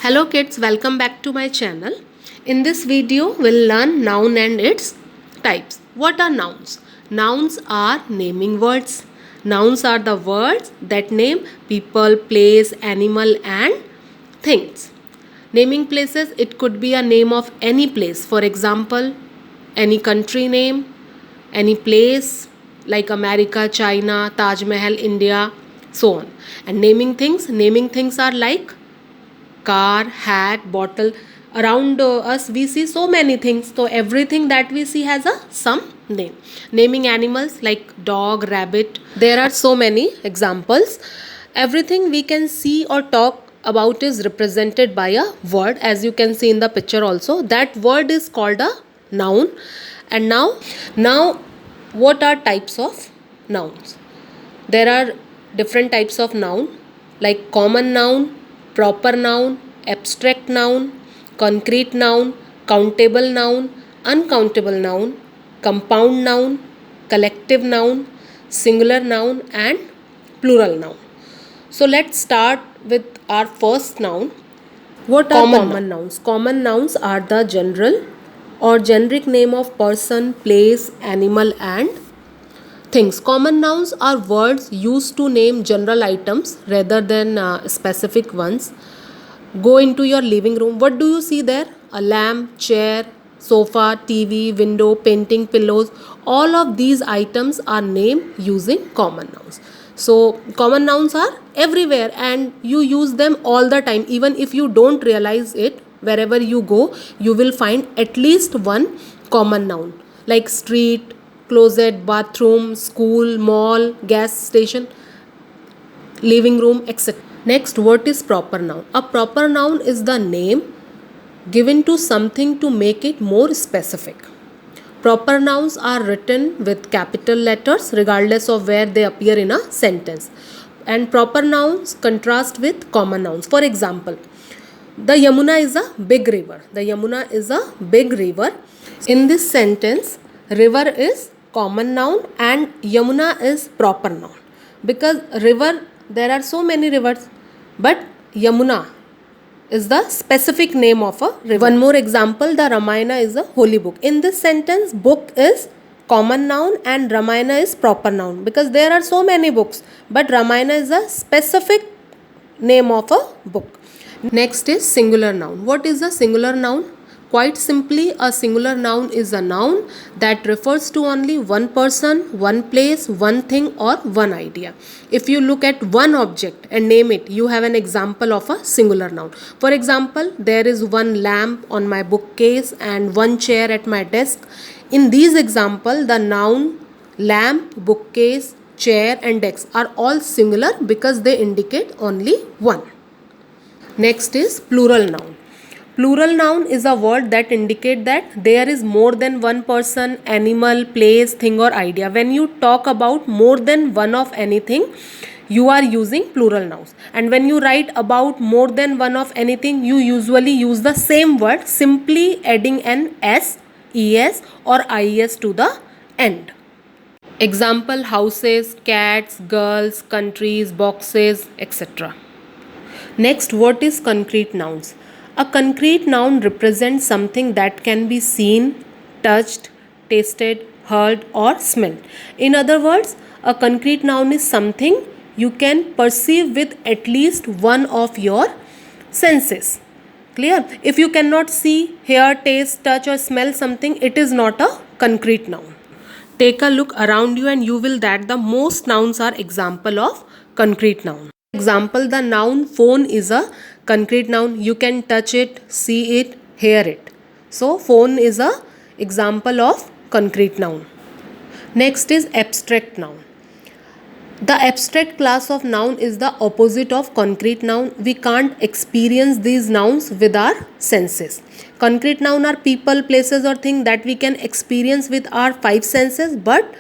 Hello kids, welcome back to my channel. In this video, we'll learn noun and its types. What are nouns? Nouns are naming words. Nouns are the words that name people, place, animal and things. Naming places, it could be a name of any place. For example, any country name, any place like America, China, Taj Mahal, India, so on. And naming things are like car, hat, bottle. Around us we see so many things, so everything that we see has a some name. Naming animals like dog, rabbit, there are so many examples. Everything we can see or talk about is represented by a word, as you can see in the picture also. That word is called a noun. And now what are types of nouns? There are different types of noun like common noun, proper noun, abstract noun, concrete noun, countable noun, uncountable noun, compound noun, collective noun, singular noun and plural noun. So let's start with our first noun. What are common nouns? Common nouns are the general or generic name of person, place, animal and things. Common nouns are words used to name general items rather than specific ones. Go into your living room. What do you see there? A lamp, chair, sofa, TV, window, painting, pillows. All of these items are named using common nouns. So common nouns are everywhere and you use them all the time. Even if you don't realize it, wherever you go, you will find at least one common noun like street, closet, bathroom, school, mall, gas station, living room, etc. Next, what is proper noun? A proper noun is the name given to something to make it more specific. Proper nouns are written with capital letters regardless of where they appear in a sentence. And proper nouns contrast with common nouns. For example, the Yamuna is a big river. The Yamuna is a big river. In this sentence, river is common noun and Yamuna is proper noun. Because river, there are so many rivers, but Yamuna is the specific name of a river. One more example, the Ramayana is a holy book. In this sentence, book is common noun and Ramayana is proper noun because there are so many books, but Ramayana is a specific name of a book. Next is singular noun. What is a singular noun? Quite simply, a singular noun is a noun that refers to only one person, one place, one thing or one idea. If you look at one object and name it, you have an example of a singular noun. For example, there is one lamp on my bookcase and one chair at my desk. In these examples, the noun lamp, bookcase, chair and desk are all singular because they indicate only one. Next is plural noun. Plural noun is a word that indicates that there is more than one person, animal, place, thing or idea. When you talk about more than one of anything, you are using plural nouns. And when you write about more than one of anything, you usually use the same word, simply adding an s, es or ies to the end. Example, houses, cats, girls, countries, boxes, etc. Next, what is concrete nouns? A concrete noun represents something that can be seen, touched, tasted, heard or smelled. In other words, a concrete noun is something you can perceive with at least one of your senses. Clear? If you cannot see, hear, taste, touch or smell something, it is not a concrete noun. Take a look around you and you will that the most nouns are example of concrete noun. Example, the noun phone is a concrete noun. You can touch it, see it, hear it. So phone is a example of concrete noun. Next is abstract noun. The abstract class of noun is the opposite of concrete noun. We can't experience these nouns with our senses. Concrete noun are people, places or things that we can experience with our five senses, but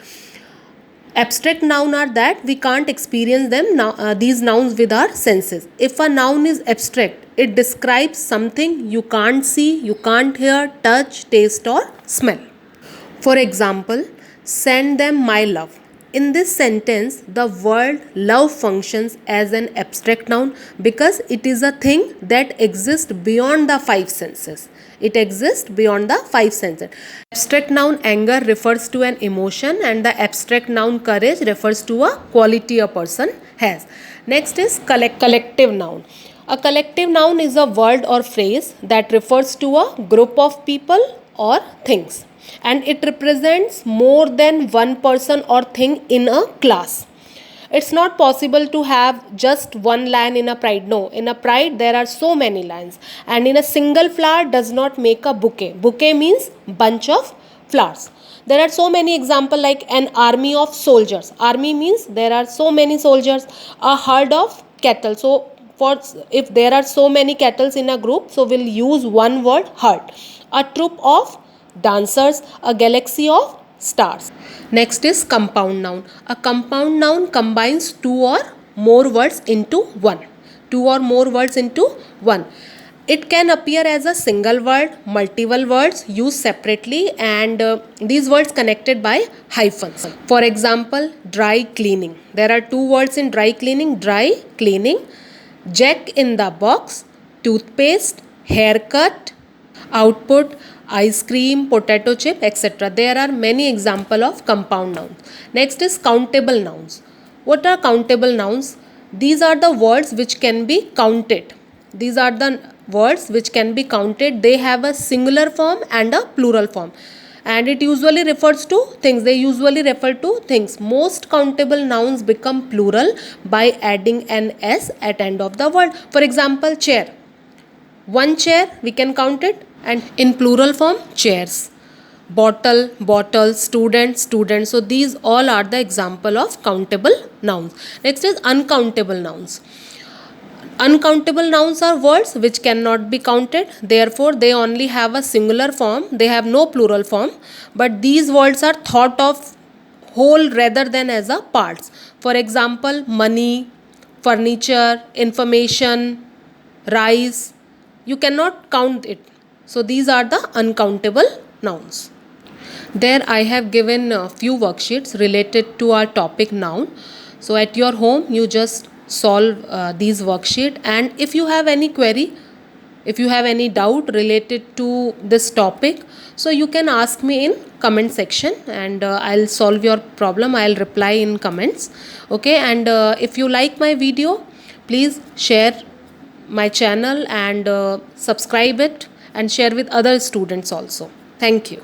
abstract noun are that we can't experience them these nouns with our senses. If a noun is abstract, it describes something you can't see, you can't hear, touch, taste or smell. For example, send them my love. In this sentence, the word love functions as an abstract noun because it is a thing that exists beyond the five senses. It exists beyond the five senses. Abstract noun anger refers to an emotion, and the abstract noun courage refers to a quality a person has. Next is collective noun. A collective noun is a word or phrase that refers to a group of people or things, and it represents more than one person or thing in a class. It's not possible to have just one lion in a pride. No, in a pride there are so many lions, and in a single flower does not make a bouquet. Bouquet means bunch of flowers. There are so many examples, like an army of soldiers. Army means there are so many soldiers. A herd of cattle. So for, if there are so many cattle in a group, so we'll use one word, herd. A troop of dancers, a galaxy of stars. Next is compound noun. A compound noun combines two or more words into one. Two or more words into one. It can appear as a single word, multiple words used separately, and these words connected by hyphens. For example, dry cleaning. There are two words in dry cleaning. Dry cleaning. Jack in the box. Toothpaste. Haircut. Output. Ice cream, potato chip, etc. There are many examples of compound nouns. Next is countable nouns. What are countable nouns? These are the words which can be counted. These are the words which can be counted. They have a singular form and a plural form. And it usually refers to things. They usually refer to things. Most countable nouns become plural by adding an S at end of the word. For example, chair. One chair, we can count it, and in plural form, chairs. Bottle, bottles, student, students. So these all are the example of countable nouns. Next is uncountable nouns. Uncountable nouns are words which cannot be counted. Therefore, they only have a singular form. They have no plural form. But these words are thought of whole rather than as a parts. For example, money, furniture, information, rice. You cannot count it. So these are the uncountable nouns. There I have given a few worksheets related to our topic noun. So at your home you just solve these worksheet, and if you have any query, if you have any doubt related to this topic, so you can ask me in comment section, and I'll solve your problem. I'll reply in comments. Okay, and if you like my video, please share my channel and subscribe it and share with other students also. Thank you.